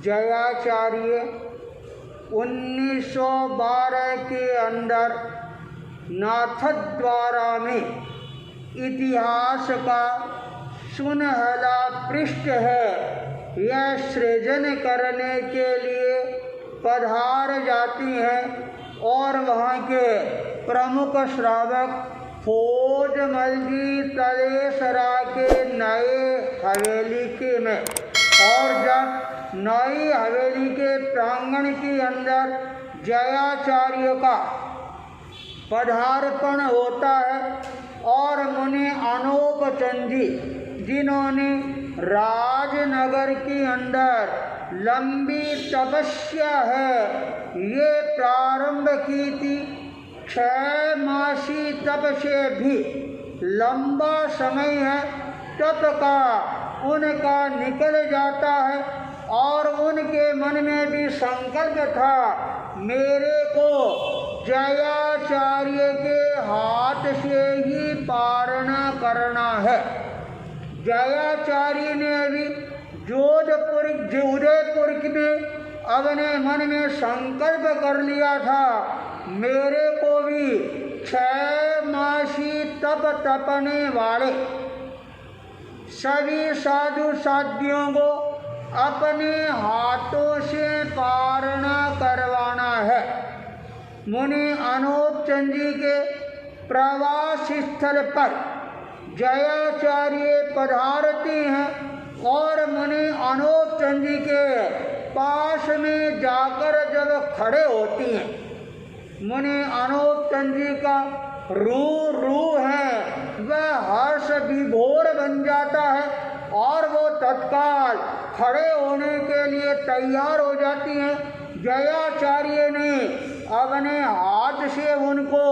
जयाचार्य 1912 के अंदर नाथद्वारा में इतिहास का सुनहला पृष्ठ है। यह सृजन करने के लिए पधार जाती हैं और वहाँ के प्रमुख श्रावक फौजमल जी तलेसरा के नए हवेली के में, और जब नई हवेली के प्रांगण के अंदर जयाचार्य का पधार्पण होता है और मुनि अनोपचंद जी, जिन्होंने राजनगर के अंदर लंबी तपस्या है ये प्रारंभ की थी, 6 मासी तप से भी लंबा समय है, तप का उनका निकल जाता है और उनके मन में भी संकल्प था मेरे को जयाचार्य के हाथ से ही पारणा करना है। जयाचार्य ने अभी उदयपुर में अपने मन में संकल्प कर लिया था मेरे को भी 6 मासी तप तपने वाले सभी साधु साध्यों को अपने हाथों से पारणा करवाना है। मुनि अनोपचंद जी के प्रवास स्थल पर जयाचार्य पधारती हैं और मुनि अनोपचंद जी के पास में जाकर जब खड़े होती हैं, मुनि अनोपचंद जी का रू है वह हर्ष विभोर बन जाता है और वो तत्काल खड़े होने के लिए तैयार हो जाती हैं। जयाचार्य ने अपने हाथ से उनको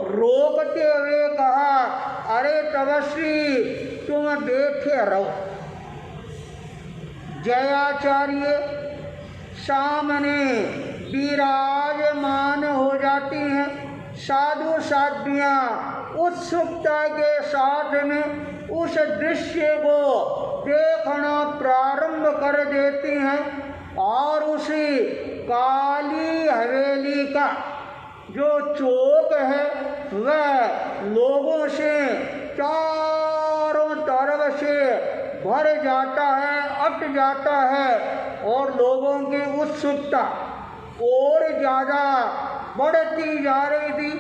रोकते हुए कहा, अरे तपस्वी तुम बैठे रहो। जयाचार्य सामने विराजमान हो जाती हैं। साधु साध्वियाँ उत्सुकता के साथ में उस दृश्य को देखना प्रारंभ कर देती हैं और उसी काली हवेली का जो चौक है वह लोगों से चारों तरफ से भर जाता है, अट जाता है और लोगों की उत्सुकता और ज़्यादा बढ़ती जा रही थी।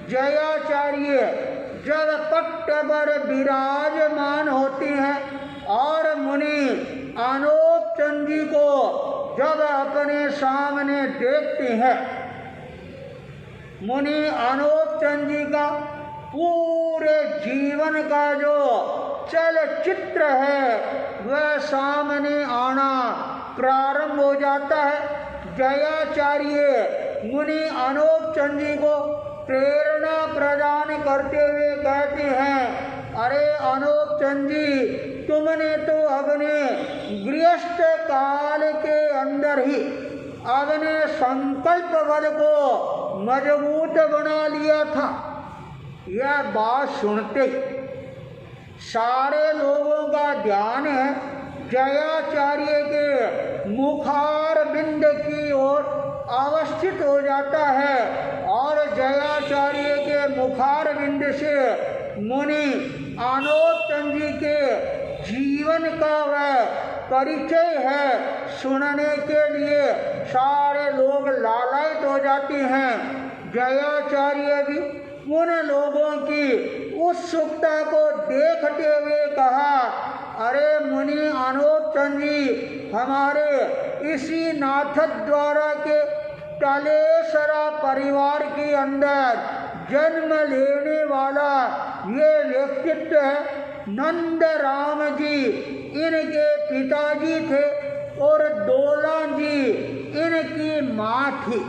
जयाचार्य जब पट्ट पर विराजमान होती हैं और मुनि अनोपचंद जी को जब अपने सामने देखती हैं, मुनि अनोपचंद जी का पूरे जीवन का जो चलचित्र है वह सामने आना प्रारंभ हो जाता है। जयाचार्य मुनि अनोपचंद जी को प्रेरणा प्रदान करते हुए कहते हैं, अरे अनोपचंद जी तुमने तो अपने गृहस्थ काल के अंदर ही अपने संकल्प बल को मजबूत बना लिया था। यह बात सुनते सारे लोगों का ध्यान है जयाचार्य के मुखार बिंद की ओर अवस्थित हो जाता है और जयाचार्य के मुखार बिंद से मुनि अनोपचंद जी के जीवन का वह परिचय है सुनने के लिए सारे लोग लालायित हो जाते हैं। जयाचार्य भी उन लोगों की उत्सुकता को देखते हुए कहा, अरे मुनि अनोपचंद जी हमारे इसी नाथद्वारा के तलेसरा परिवार के अंदर जन्म लेने वाला ये व्यक्तित्व है। नंद राम जी इनके पिताजी थे और दोला जी इनकी माँ थी।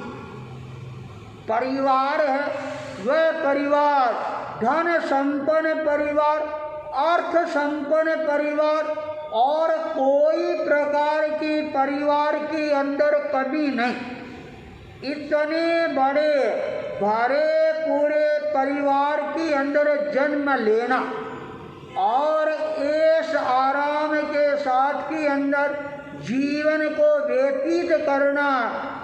परिवार है वह परिवार धन संपन्न परिवार, अर्थ संपन्न परिवार और कोई प्रकार की परिवार के अंदर कभी नहीं। इतने बड़े भरे पूरे परिवार के अंदर जन्म लेना और ऐश आराम के साथ के अंदर जीवन को व्यतीत करना,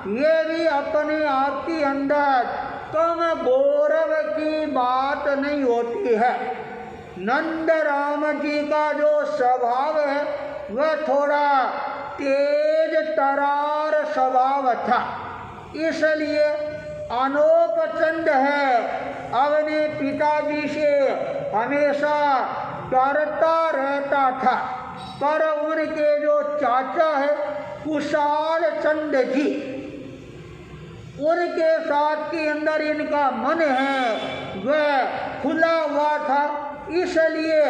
ये भी अपने आप के अंदर कम गौरव की बात नहीं होती है। नंद राम जी का जो स्वभाव है वह थोड़ा तेज तरार स्वभाव था, इसलिए अनोपचंद है अपने पिताजी से हमेशा डरता रहता था। पर उनके जो चाचा है कुशाल चंद जी, उनके साथ के अंदर इनका मन है वह खुला हुआ था, इसलिए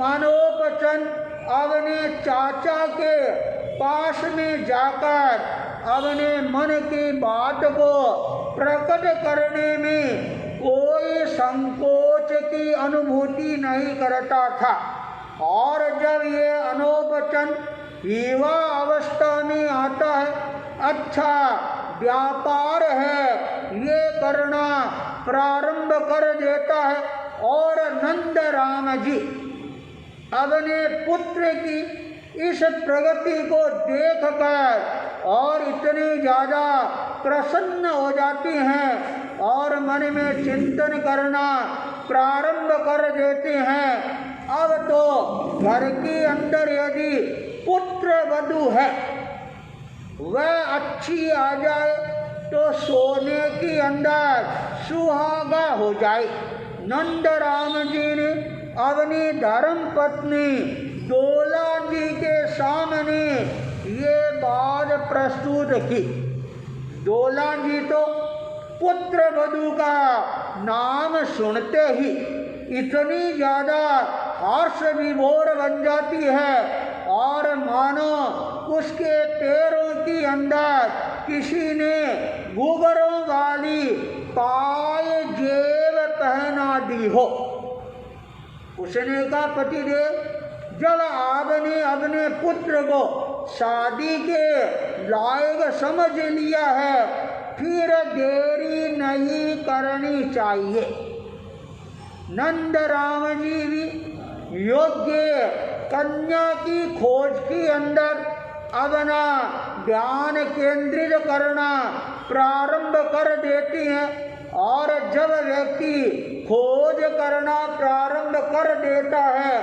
अनोपचंद अपने चाचा के पास में जाकर अपने मन की बात को प्रकट करने में कोई संकोच की अनुभूति नहीं करता था। और जब ये अनोपचंद युवा अवस्था में आता है, अच्छा व्यापार है ये करना प्रारंभ कर देता है और नंद राम जी अपने पुत्र की इस प्रगति को देखकर और इतने ज़्यादा प्रसन्न हो जाते हैं और मन में चिंतन करना प्रारंभ कर देते हैं। अब तो घर के अंदर यदि पुत्र वधू है वह अच्छी आ जाए तो सोने के अंदर सुहागा हो जाए। नंद राम जी ने अपनी धर्म पत्नी डोला जी के सामने ये बात प्रस्तुत की। डोला जी तो पुत्र वधू का नाम सुनते ही इतनी ज़्यादा हर्ष विभोर बन जाती है और मानो उसके पैरों के अंदर किसी ने घुंघरों वाली पाए जेब पहना दी हो। उसने कहा पतिदेव, जब आपने अपने पुत्र को शादी के लायक समझ लिया है फिर देरी नहीं करनी चाहिए। नंद राम जी भी योग्य कन्या की खोज के अंदर अपना ध्यान केंद्रित करना प्रारंभ कर देती हैं और जब व्यक्ति खोज करना प्रारंभ कर देता है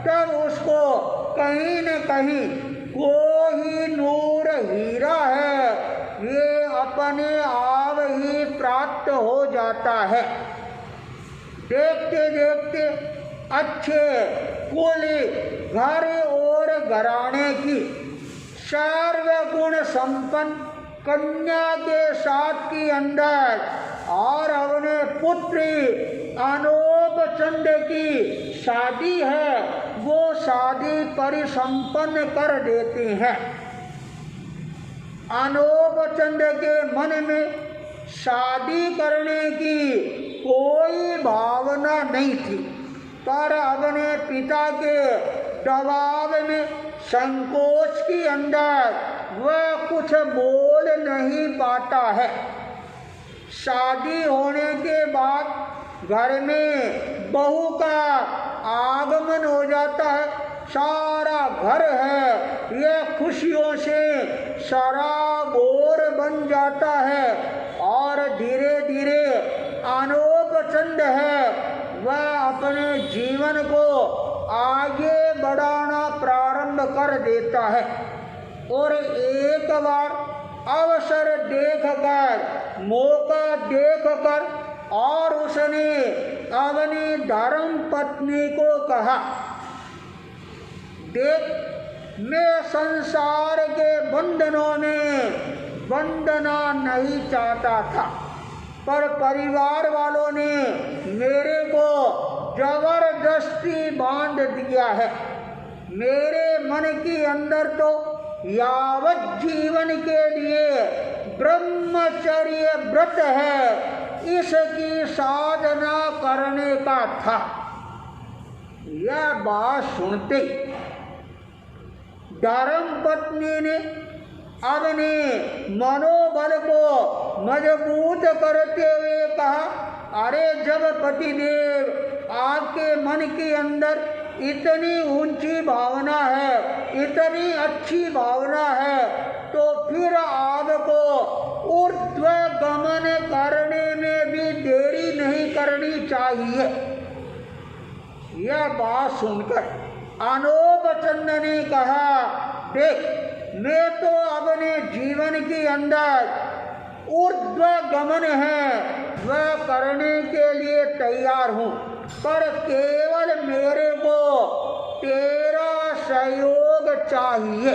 तब उसको कहीं न कहीं कोहिनूर हीरा है ये अपने आप ही प्राप्त हो जाता है। देखते देखते अच्छे कुली घर और घराने की सर्वगुण संपन्न कन्या के साथ के अंदर और अपने पुत्री अनोपचंद की शादी है वो शादी परिसंपन्न कर देते हैं। अनोपचंद के मन में शादी करने की कोई भावना नहीं थी, पर अपने पिता के दबाव में संकोच के अंदर वह कुछ बोल नहीं पाता है। शादी होने के बाद घर में बहू का आगमन हो जाता है, सारा घर है ये खुशियों से सराबोर बन जाता है और धीरे धीरे अनोपचंद है वह अपने जीवन को आगे बढ़ाना प्रारंभ कर देता है। और एक बार अवसर देखकर मौका देखकर और उसने अपनी धर्म पत्नी को कहा, देख मैं संसार के बंधनों में बंधना नहीं चाहता था, पर परिवार वालों ने मेरे को जबरदस्ती बांध दिया है। मेरे मन के अंदर तो यावत जीवन के लिए ब्रह्मचर्य व्रत है इसकी साधना करने का था। यह बात सुनते धर्म पत्नी ने अपने मनोबल को मजबूत करते हुए कहा, अरे जब पतिदेव आपके मन के अंदर इतनी ऊंची भावना है, इतनी अच्छी भावना है, तो फिर आपको ऊर्ध्व गमन करने में भी देरी नहीं करनी चाहिए। यह बात सुनकर अनोप चंद ने कहा, देख मैं तो अपने जीवन के अंदर ऊर्ध्व गमन है वह करने के लिए तैयार हूँ, पर केवल मेरे को तेरा सहयोग चाहिए।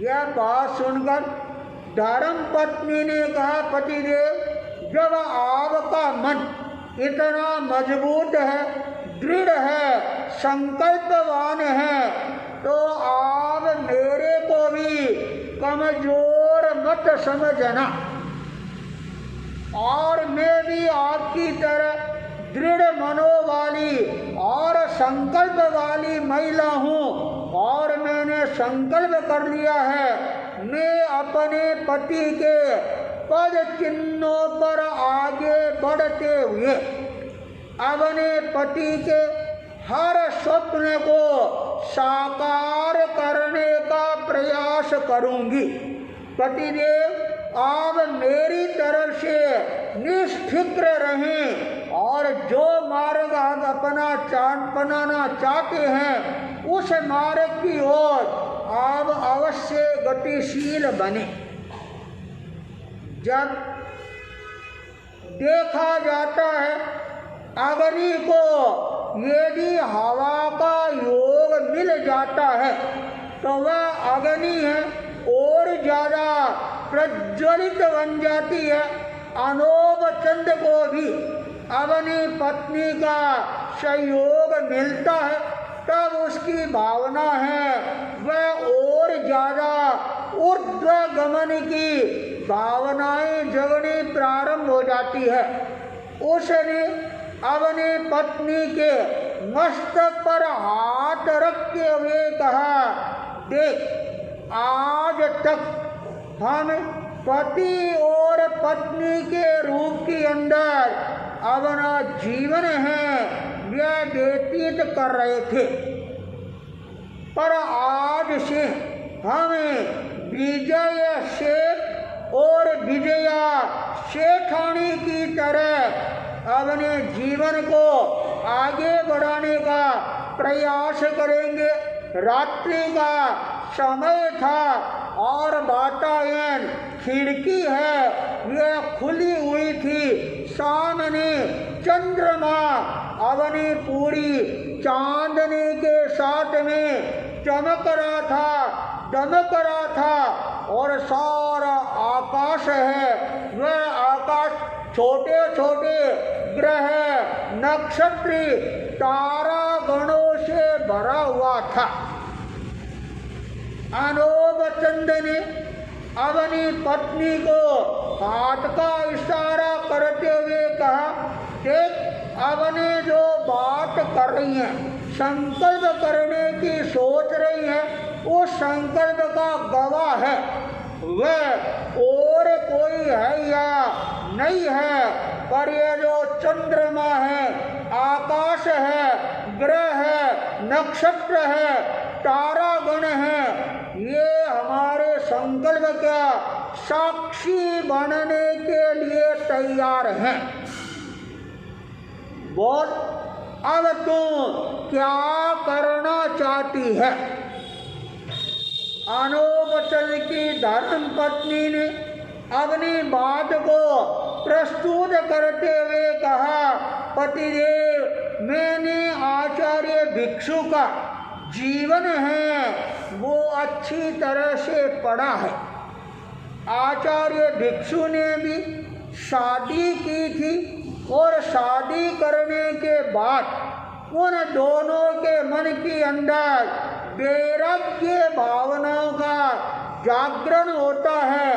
यह बात सुनकर धर्म पत्नी ने कहा, पतिदेव जब आपका मन इतना मजबूत है, दृढ़ है, संकल्पवान है, तो आप मेरे को भी कमजोर मत समझना, और मैं भी आपकी तरह दृढ़ मनोवाली और संकल्प वाली महिला हूँ, और मैंने संकल्प कर लिया है मैं अपने पति के पद चिन्हों पर आगे बढ़ते हुए अपने पति के हर स्वप्न को साकार करने का प्रयास करूंगी। पतिदेव आप मेरी तरफ से निष्फिक्र रहें, और जो मार्ग आप अपनाना चाहते हैं उस मार्ग की ओर आप अवश्य गतिशील बने। जब देखा जाता है अग्नि को यदि हवा का योग मिल जाता है तो वह अग्नि है और ज़्यादा प्रज्वलित बन जाती है। अनोप चंद को भी अपनी पत्नी का सहयोग मिलता है, तब उसकी भावना है वह और ज़्यादा ऊर्ध्व गमन की भावनाएं जगनी प्रारंभ हो जाती है। उसने अपनी पत्नी के मस्तक पर हाथ रखते हुए कहा, देख आज तक हम पति और पत्नी के रूप के अंदर अपना जीवन है यह व्यतीत कर रहे थे, पर आज से हमें विजय सेठ और विजया सेठानी की तरह अपने जीवन को आगे बढ़ाने का प्रयास करेंगे। रात्रि का समय था और वातायन खिड़की है यह खुली हुई थी, सामने चंद्रमा अपनी पूरी चांदनी के साथ में चमक रहा था, दमक रहा था, और सारा आकाश है वह आकाश छोटे छोटे ग्रह नक्षत्र तारा गणों से भरा हुआ था। अनोप चंद ने अपनी पत्नी को हाथ का इशारा करते हुए कहा, देख अपने जो बात कर रही हैं, संकल्प करने की सोच रही है, उस संकल्प का गवाह है वह और कोई है या नहीं है, पर ये जो चंद्रमा है, आकाश है, ग्रह है, नक्षत्र है, तारागण है, ये हमारे संकल्प का साक्षी बनने के लिए तैयार हैं। बोल अब तू क्या करना चाहती है? अनोप चंद की धर्म पत्नी ने अपनी बात को प्रस्तुत करते हुए कहा, पतिदेव मैंने आचार्य भिक्षु का जीवन है वो अच्छी तरह से पढ़ा है। आचार्य भिक्षु ने भी शादी की थी और शादी करने के बाद उन दोनों के मन के अंदर वैराग्य भावनाओं का जागरण होता है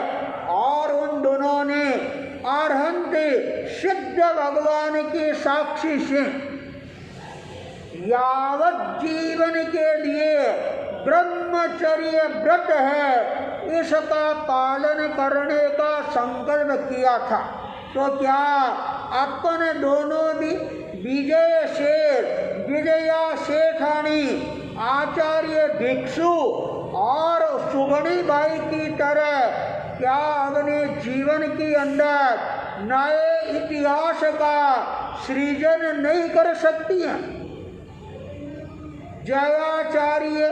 और उन दोनों ने अरहंत सिद्ध भगवान की साक्षी से यावत जीवन के लिए ब्रह्मचर्य व्रत है इसका पालन करने का संकल्प किया था। तो क्या अपन दोनों भी विजया सेठानी, आचार्य भिक्षु और सुगणी बाई की तरह क्या अपने जीवन के अंदर नए इतिहास का सृजन नहीं कर सकती हैं? जयाचार्य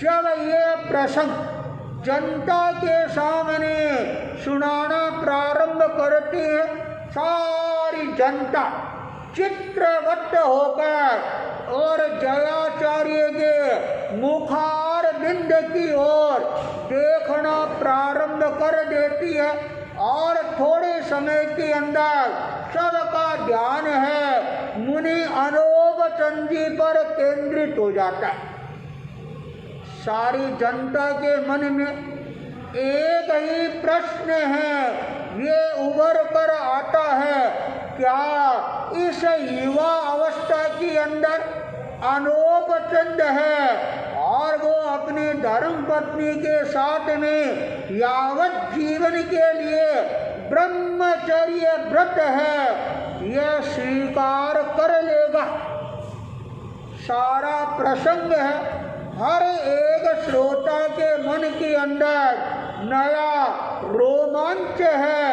जब ये प्रसंग जनता के सामने सुनाना प्रारंभ करते हैं, सारी जनता चित्रवत होकर और जयाचार्य के मुखार बिंद की ओर देखना प्रारंभ कर देती है और थोड़े समय के अंदर सबका ध्यान है मुनि अनोप चंद जी पर केंद्रित हो जाता है। सारी जनता के मन में एक ही प्रश्न है, ये उभर कर आता है, क्या इस युवा अवस्था के अंदर अनोप चंद है और वो अपनी धर्म पत्नी के साथ में यावत जीवन के लिए ब्रह्मचर्य व्रत है, यह स्वीकार कर लेगा? सारा प्रसंग है, हर एक श्रोता के मन के अंदर नया रोमांच है,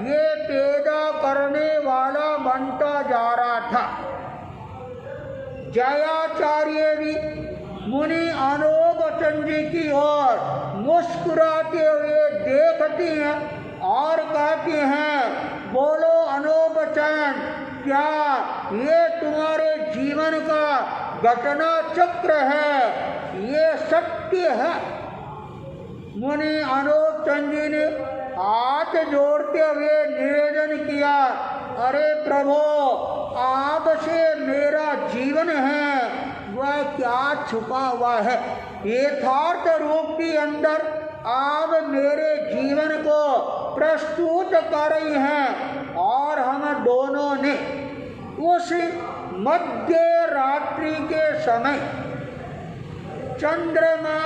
ये पैदा करने वाला बनता जा रहा था। जयाचार्य भी मुनि अनोप चंद जी की ओर मुस्कुराते हुए देखती हैं और कहती हैं, बोलो अनोप चंद, क्या ये तुम्हारे जीवन का घटना चक्र है, ये सत्य है? मुनि अनोप चंद जी ने हाथ जोड़ते हुए निवेदन किया, अरे प्रभु, आपसे मेरा जीवन है वह क्या छुपा हुआ है? यथार्थ रूप के अंदर आप मेरे जीवन को प्रस्तुत कर रही हैं और हम दोनों ने उस मध्य रात्रि के समय चंद्रमा,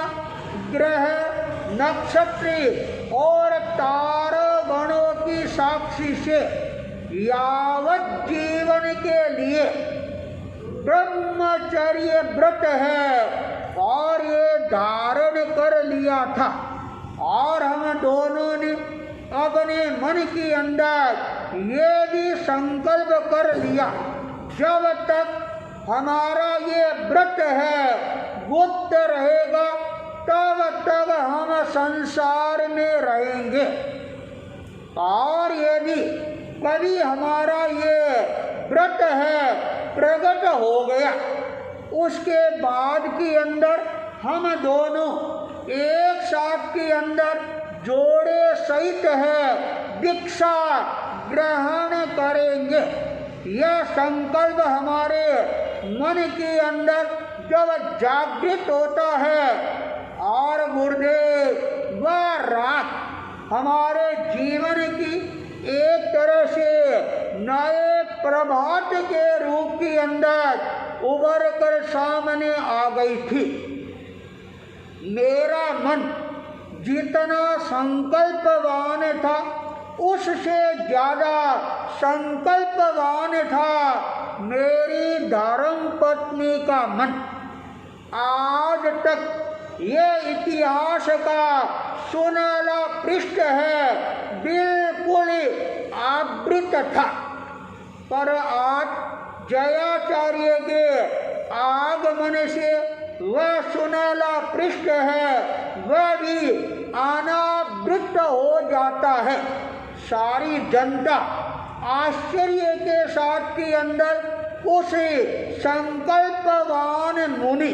ग्रह, नक्षत्र और तारागणों की साक्षी से यावत जीवन के लिए ब्रह्मचर्य व्रत है और ये धारण कर लिया था। और हम दोनों ने अपने मन के अंदर ये भी संकल्प कर लिया, जब तक हमारा ये व्रत है गुप्त रहेगा तब तक हम संसार में रहेंगे, और यदि कभी हमारा ये व्रत है प्रकट हो गया, उसके बाद के अंदर हम दोनों एक साथ के अंदर जोड़े सहित है दीक्षा ग्रहण करेंगे। यह संकल्प हमारे मन के अंदर जब जागृत होता है और गुरुदेव वह रात हमारे जीवन की एक तरह से नए प्रभात के रूप के अंदर उभर कर सामने आ गई थी। मेरा मन जितना संकल्पवान था उससे ज्यादा संकल्पवान था मेरी धर्म पत्नी का मन। आज तक ये इतिहास का सुनहला पृष्ठ है बिल्कुल आवृत था, पर आज जयाचार्य के आगमन से वह सुनहला पृष्ठ है वह भी अनावृत हो जाता है। सारी जनता आश्चर्य के साथ के अंदर उस संकल्पवान मुनि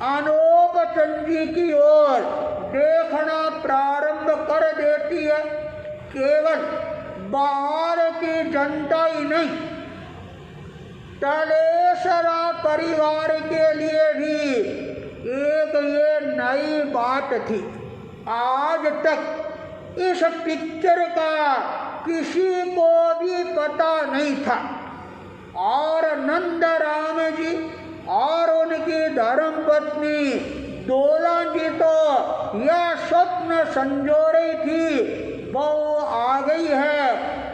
अनोप चंद जी की ओर देखना प्रारंभ कर देती है। केवल बाहर की जनता ही नहीं, तलेसरा परिवार के लिए भी एक ये नई बात थी। आज तक इस पिक्चर का किसी को भी पता नहीं था और नंदराम जी और उनकी धर्म पत्नी डोला जी तो यह स्वप्न संजो रही थी, वो आ गई है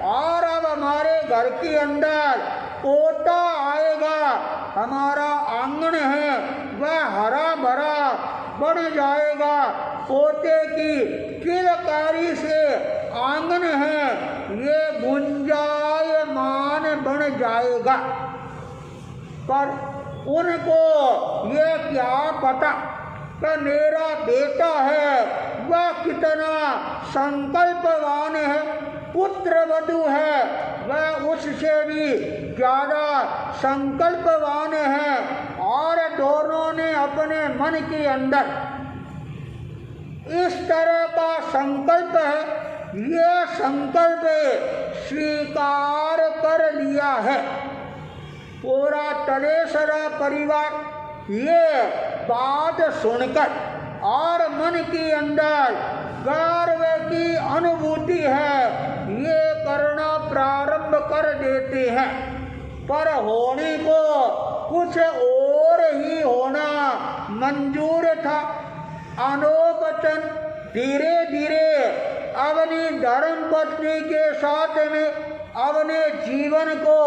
और अब हमारे घर के अंदर पोता आएगा। हमारा आंगन है वह हरा भरा बन जाएगा। पोते की किलकारी से आंगन है ये गुंजायमान बन जाएगा। पर उनको ये क्या पता कि मेरा बेटा है वह कितना संकल्पवान है, पुत्रवधू है वह उससे भी ज़्यादा संकल्पवान है। और दोनों ने अपने मन के अंदर इस तरह का संकल्प है, ये संकल्प स्वीकार कर लिया है। पूरा तलेसरा परिवार ये बात सुनकर और मन के अंदर गर्व की अनुभूति है ये करना प्रारंभ कर देते हैं। पर होने को कुछ और ही होना मंजूर था। अनोपचन धीरे धीरे अपनी धर्म पत्नी के साथ में अपने जीवन को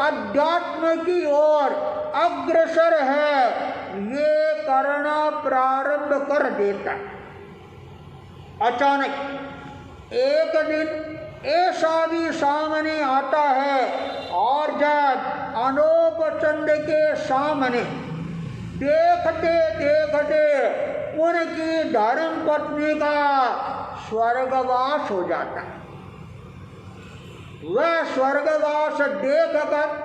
अध्यात्म की ओर अग्रसर है ये करना प्रारंभ कर देता। अचानक एक दिन ऐसा भी सामने आता है और जब अनोपचंद के सामने देखते देखते उनकी धर्म पत्नी का स्वर्गवास हो जाता है। वह स्वर्गवास देखकर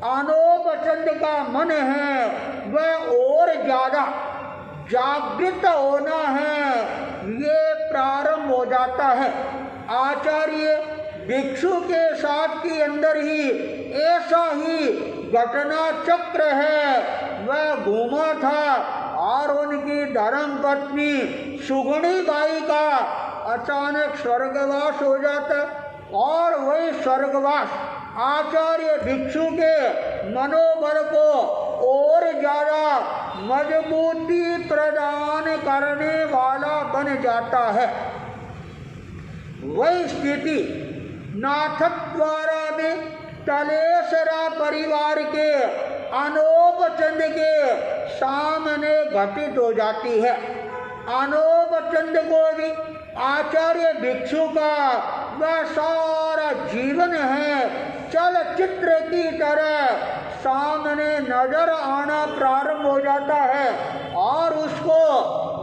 अनोपचंद का मन है वह और ज्यादा जागृत होना है ये प्रारंभ हो जाता है। आचार्य भिक्षु के साथ के अंदर ही ऐसा ही घटना चक्र है। वह घूमा था और उनकी धर्म पत्नी सुगुणी बाई का अचानक स्वर्गवास हो जाता और वही स्वर्गवास आचार्य भिक्षु के मनोबल को और ज्यादा मजबूती प्रदान करने वाला बन जाता है। वही स्थिति नाथद्वारा में तलेसरा परिवार के अनोपचंद के सामने घटित हो जाती है। अनोपचंद को भी आचार्य भिक्षु का वह सारा जीवन है चलचित्र की तरह सामने नजर आना प्रारंभ हो जाता है और उसको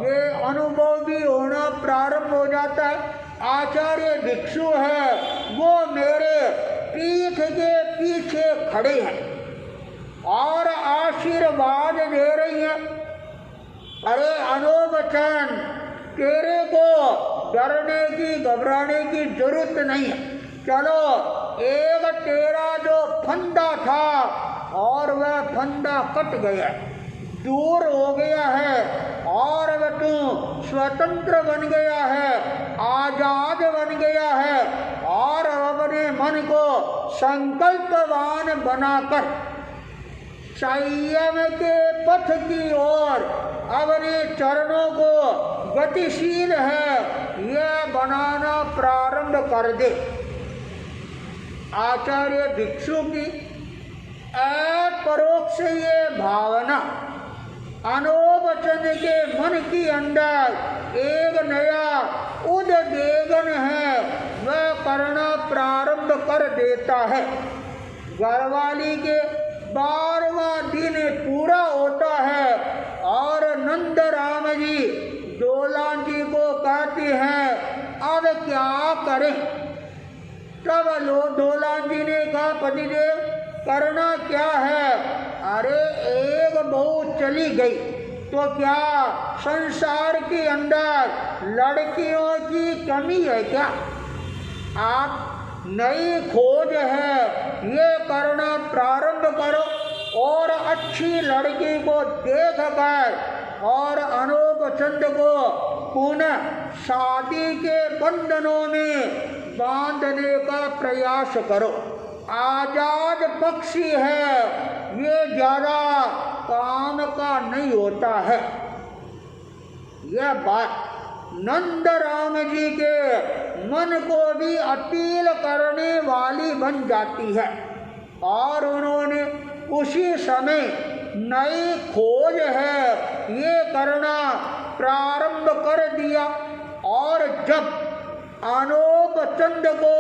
ये अनुभव भी होना प्रारंभ हो जाता है। आचार्य भिक्षु है वो मेरे पीठ के पीछे खड़े हैं और आशीर्वाद दे रही हैं। अरे अनोपचन तेरे को डरने की घबराने की जरूरत नहीं है। चलो एक तेरा जो फंदा था और वह फंदा कट गया दूर हो गया है और अब तू स्वतंत्र बन गया है आजाद बन गया है और अपने मन को संकल्पवान बनाकर संयम के पथ की ओर अपने चरणों को गतिशील है यह बनाना प्रारंभ कर दे। आचार्य भिक्षु की अपरोक्ष ये भावना अनोपचन के मन के अंदर एक नया उद्वेगन है वह करना प्रारंभ कर देता है। घरवाली के 12वां दिन पूरा होता है और नंद राम जी डोलान जी को कहते हैं अब क्या करें। तब डोलान जी ने कहा पतिदेव करना क्या है। अरे एक बहू चली गई तो क्या संसार के अंदर लड़कियों की कमी है क्या। आप नई खोज है ये करना प्रारंभ करो और अच्छी लड़की को देख कर और अनोपचंद को पुनः शादी के बंधनों में बांधने का प्रयास करो। आजाद पक्षी है ये ज्यादा काम का नहीं होता है। यह बात नंद राम जी के मन को भी अतील करने वाली बन जाती है और उन्होंने उसी समय नई खोज है ये करना प्रारंभ कर दिया। और जब अनूप चंद को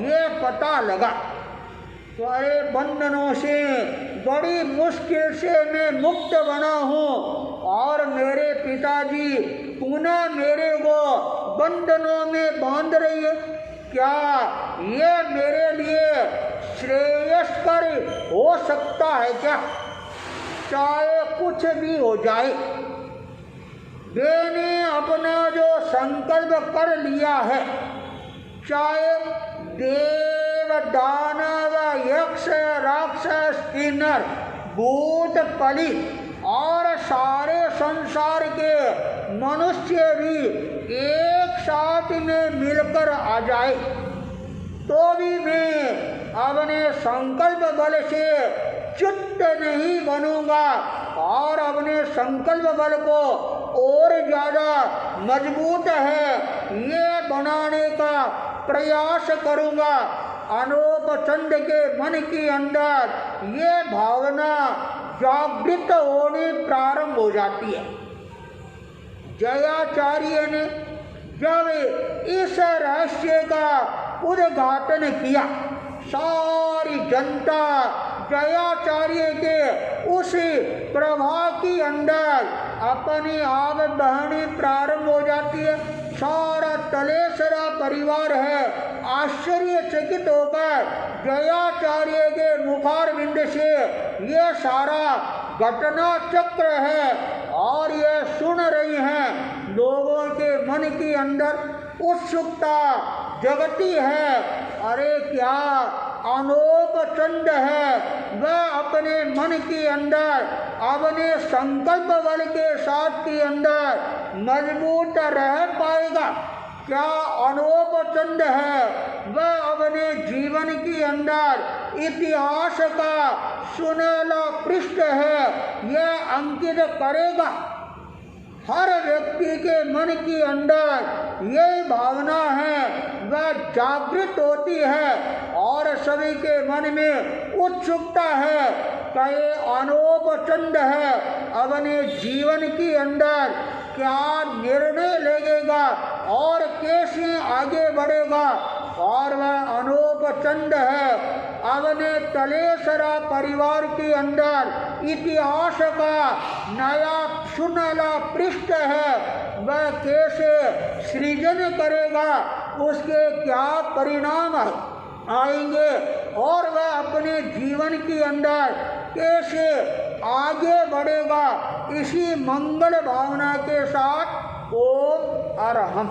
ये पता लगा तो अरे बंधनों से बड़ी मुश्किल से मैं मुक्त बना हूँ और मेरे पिताजी पुनः मेरे को बंधनों में बांध रही है, क्या ये मेरे लिए श्रेयस्कर हो सकता है क्या? चाहे कुछ भी हो जाए, मैंने अपना जो संकल्प कर लिया है, चाहे देव दानव यक्ष राक्षस किन्नर भूत पली और सारे संसार के मनुष्य भी एक साथ में मिलकर आ जाए तो भी मैं अपने संकल्प बल से च्युत नहीं बनूंगा और अपने संकल्प बल को और ज़्यादा मजबूत है ये बनाने का प्रयास करूंगा। अनूप चंद के मन के अंदर ये भावना जागृत होनी प्रारंभ हो जाती है। जयाचार्य ने जब इस रहस्य का उद्घाटन किया, सारी जनता जयाचार्य के उस प्रभाव के अंदर अपने आप बहनी प्रारंभ हो जाती है। सारा तलेसरा परिवार है आश्चर्यचकित होकर जयाचार्य के मुखारविंद से ये सारा घटना चक्र है और ये सुन रही हैं। लोगों के मन के अंदर उत्सुकता जगती है, अरे क्या अनूप चंद है वह अपने मन के अंदर अपने संकल्प बल के साथ के अंदर मजबूत रह पाएगा? क्या अनूप चंद है वह अपने जीवन के अंदर इतिहास का सुनहला पृष्ठ है यह अंकित करेगा? हर व्यक्ति के मन के अंदर यही भावना है वह जागृत होती है और सभी के मन में उत्सुकता है कि अनूप चंद है अपने जीवन के अंदर क्या निर्णय लेगा और कैसे आगे बढ़ेगा। और वह अनूप चंद है अपने तलेसरा परिवार के अंदर इतिहास का नया सुनहला पृष्ठ है, वह कैसे सृजन करेगा, उसके क्या परिणाम आएंगे और वह अपने जीवन के अंदर कैसे आगे बढ़ेगा। इसी मंगल भावना के साथ ओम अरहम।